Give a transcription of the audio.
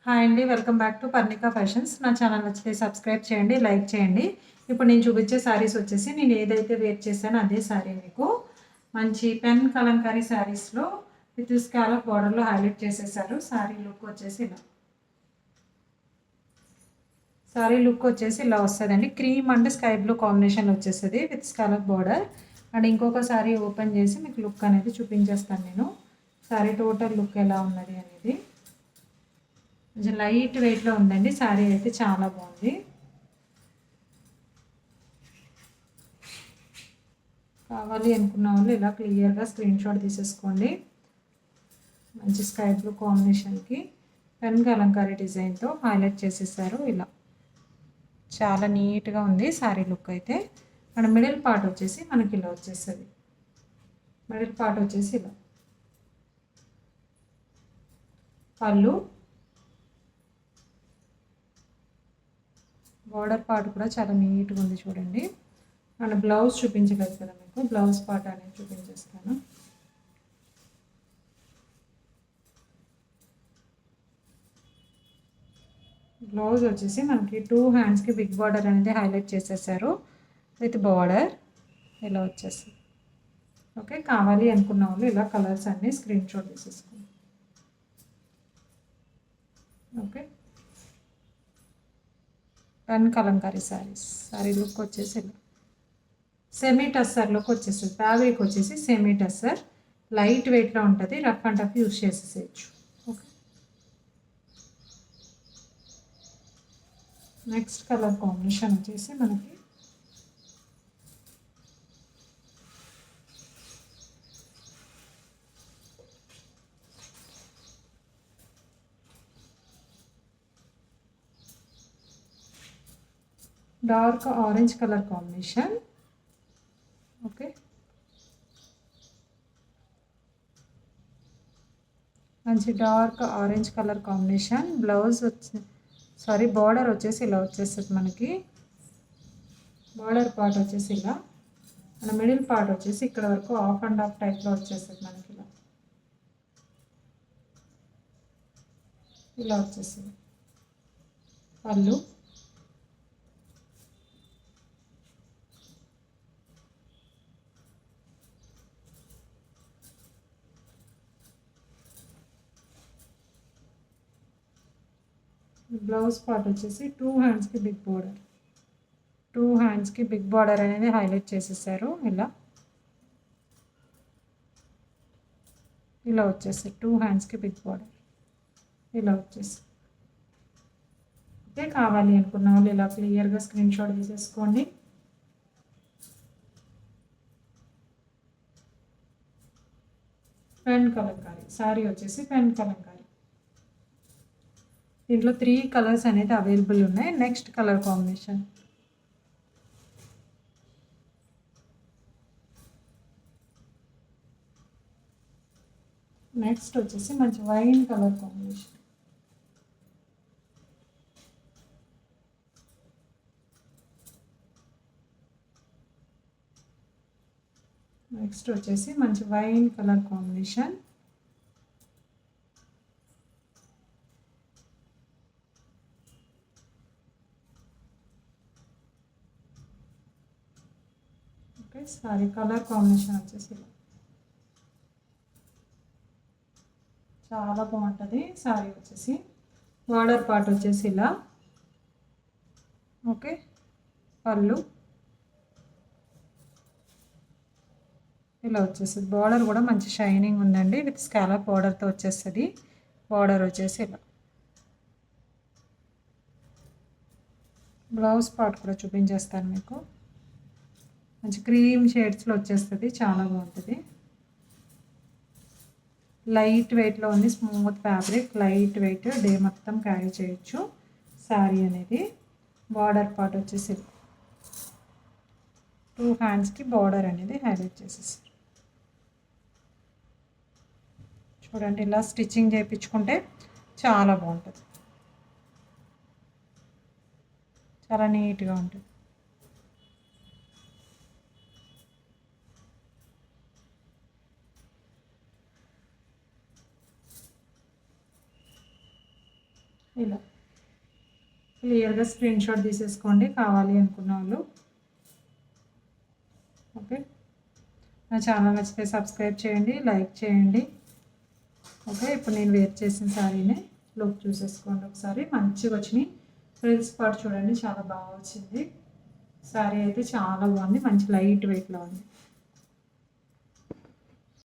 Hi అండి. Welcome back to Parnika fashions. నా channel నచ్చితే సబ్స్క్రైబ్ చేయండి, లైక్ చేయండి. ఇప్పుడు నేను చూపించే శారీస్ వచ్చేసి నేను ఏదైతే వేర్ చేశానో అదే శారీ మీకు మంచి పెన్ కలంకారీ శారీస్‌లో విత్ స్కాలప్ బోర్డర్‌లో హైలైట్ చేసేసారు. శారీ లుక్ వచ్చేసి ఇలా వస్తదండి. క్రీమ్ అండ్ స్కై బ్లూ కాంబినేషన్‌లో వచ్చేస్తది విత్ స్కాలప్ బోర్డర్. అండ్ ఇంకొక శారీ ఓపెన్ చేసి మీకు లుక్ అనేది చూపించేస్తాను నేను. శారీ టోటల్ లుక్ ఎలా ఉన్నది అనేది. కొంచెం లైట్ వెయిట్‌లో ఉందండి. శారీ అయితే చాలా బాగుంది. కావాలి అనుకున్న వాళ్ళు ఇలా క్లియర్‌గా స్క్రీన్ షాట్ తీసేసుకోండి. మంచి స్కై బ్లూ కాంబినేషన్‌కి పెన్ కలంకారీ డిజైన్‌తో హైలైట్ చేసేసారు ఇలా. చాలా నీట్‌గా ఉంది శారీ లుక్ అయితే. అండ్ మిడిల్ పార్ట్ వచ్చేసి మనకి ఇలా వచ్చేస్తది. మిడిల్ పార్ట్ వచ్చేసి ఇలా. పళ్ళు, బోర్డర్ పార్ట్ కూడా చాలా నీట్‌గా ఉంది చూడండి. అండ్ బ్లౌజ్ చూపించలేదు కదా మీకు. బ్లౌజ్ పార్ట్ అనేది చూపించేస్తాను. బ్లౌజ్ వచ్చేసి మనకి 2 హ్యాండ్స్‌కి బిగ్ బార్డర్ అనేది హైలైట్ చేసేసారు విత్ బార్డర్ ఇలా వచ్చేస్తుంది. ఓకే, కావాలి అనుకున్న వాళ్ళు ఇలా కలర్స్ అన్నీ స్క్రీన్ షాట్ తీసేసుకోండి. Okay, pen kalamkari saris. Sari look వచ్చేసి ఇలా సెమీ టస్సర్ లుక్ వచ్చేస్తుంది. ఫ్యాబ్రిక్ వచ్చేసి సెమీ టస్సర్, లైట్ వెయిట్లో ఉంటుంది. రఫ్ అండ్ టఫ్ యూస్ చేసేసేయచ్చు. ఓకే, నెక్స్ట్ కలర్ కాంబినేషన్ వచ్చేసి మనకి dark orange colour combination. Okay, మంచి dark orange colour combination. Blouse border వచ్చేసి ఇలా వచ్చేస్తుంది మనకి. బార్డర్ పార్ట్ వచ్చేసి ఇలా. మన మిడిల్ పార్ట్ వచ్చేసి ఇక్కడ వరకు ఆఫ్ అండ్ ఆఫ్ టైప్లో వచ్చేస్తుంది మనకి ఇలా. ఇలా వచ్చేస్తుంది పళ్ళు. బ్లౌజ్ పార్ట్ వచ్చేసి 2 హ్యాండ్స్కి బిగ్ బార్డర్. 2 హ్యాండ్స్కి బిగ్ బార్డర్ అనేది హైలైట్ చేసేసారు ఇలా. ఇలా వచ్చేసి 2 హ్యాండ్స్కి బిగ్ బార్డర్ ఇలా వచ్చేసి. ఓకే, కావాలి అనుకున్న వాళ్ళు ఇలా క్లియర్గా స్క్రీన్ షాట్ తీసేసుకోండి. పెన్ కలంకారీ శారీ వచ్చేసి పెన్ కలంకారీ. దీంట్లో 3 కలర్స్ అనేది అవైలబుల్ ఉన్నాయి. నెక్స్ట్ కలర్ కాంబినేషన్ నెక్స్ట్ వచ్చేసి మంచి వైన్ కలర్ కాంబినేషన్. నెక్స్ట్ వచ్చేసి మంచి wine colour combination. Okay, sorry colour combination వచ్చేసి ఇలా చాలా బాగుంటుంది సారీ వచ్చేసి. బార్డర్ పార్ట్ వచ్చేసి ఇలా. ఓకే, పళ్ళు ఇలా వచ్చేస్తుంది. బార్డర్ కూడా మంచి షైనింగ్ ఉందండి విత్ స్కాలప్ బార్డర్తో వచ్చేస్తుంది. బార్డర్ వచ్చేసి ఇలా. బ్లౌజ్ పార్ట్ కూడా చూపించేస్తాను మీకు. మంచి క్రీమ్ షేడ్స్లో వచ్చేస్తుంది. చాలా బాగుంటుంది. లైట్ వెయిట్లో ఉంది. Smooth fabric, light weight, day మొత్తం క్యారీ చేయొచ్చు శారీ అనేది. బార్డర్ పార్ట్ వచ్చేసి 2 హ్యాండ్స్కి బార్డర్ అనేది హైలైట్ చేసేసారు. చూడండి, ఇలా స్టిచ్చింగ్ చేయించుకుంటే చాలా బాగుంటుంది. చాలా నీట్గా ఉంటుంది. ఇలా క్లియర్గా స్క్రీన్ షాట్ తీసేసుకోండి కావాలి అనుకున్న వాళ్ళు. ఓకే, నా ఛానల్ నచ్చితే సబ్స్క్రైబ్ చేయండి, లైక్ చేయండి. ఓకే, ఇప్పుడు నేను వేర్ చేసిన శారీనే లుక్ చూసేసుకోండి ఒకసారి. మంచిగా వచ్చినాయి ఫ్రిల్స్ పార్ట్ చూడండి, చాలా బాగా వచ్చింది. శారీ అయితే చాలా బాగుంది, మంచి లైట్ వెయిట్లో ఉంది.